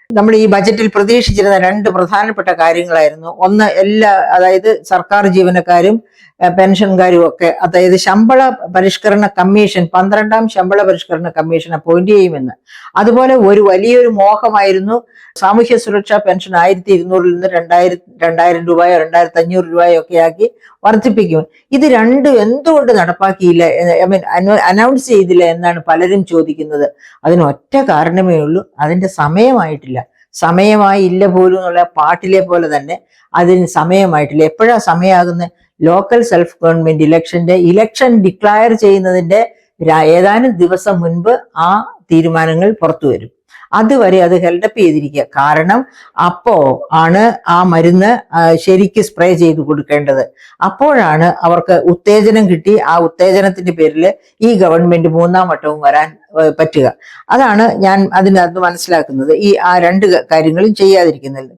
നമ്മൾ ഈ ബജറ്റിൽ പ്രതീക്ഷിച്ചിരുന്ന രണ്ട് പ്രധാനപ്പെട്ട കാര്യങ്ങളായിരുന്നു. ഒന്ന്, അതായത് സർക്കാർ ജീവനക്കാരും പെൻഷൻകാരും ഒക്കെ, അതായത് ശമ്പള പരിഷ്കരണ കമ്മീഷൻ, 12ാം ശമ്പള പരിഷ്കരണ കമ്മീഷൻ അപ്പോയിന്റ് ചെയ്യുമെന്ന്. അതുപോലെ വലിയൊരു മോഹമായിരുന്നു സാമൂഹ്യ സുരക്ഷാ പെൻഷൻ 1200 നിന്ന് 2000 രൂപയോ 2500 രൂപയോ ഒക്കെ ആക്കി വർദ്ധിപ്പിക്കും. ഇത് രണ്ടും എന്തുകൊണ്ട് നടപ്പാക്കിയില്ല, അനൗൺസ് ചെയ്തില്ല എന്നാണ് പലരും ചോദിക്കുന്നത്. അതിന് ഒറ്റ കാരണമേ ഉള്ളൂ, അതിന്റെ സമയമായിട്ടില്ല. സമയമായില്ല പോലും എന്നുള്ള പാട്ടിലെ പോലെ തന്നെ അതിന് സമയമായിട്ടില്ല. എപ്പോഴാ സമയമാകുന്നത്? Local self government election declare ചെയ്യുന്നതിന്റെ ഏതാനും ദിവസം മുൻപ് ആ തീരുമാനങ്ങൾ പുറത്തു വരും. അതുവരെ അത് ഹെൽഡപ്പ് ചെയ്തിരിക്കുക. കാരണം അപ്പോ ആണ് ആ മരുന്ന് ശരിക്ക് സ്പ്രേ ചെയ്ത് കൊടുക്കേണ്ടത്. അപ്പോഴാണ് അവർക്ക് ഉത്തേജനം കിട്ടി ആ ഉത്തേജനത്തിന്റെ പേരിൽ ഈ ഗവൺമെന്റ് 3ാം വട്ടവും വരാൻ പറ്റുക. അതാണ് ഞാൻ അതിനകത്ത് മനസ്സിലാക്കുന്നത്. ആ രണ്ട് കാര്യങ്ങളും ചെയ്യാതിരിക്കുന്നത്.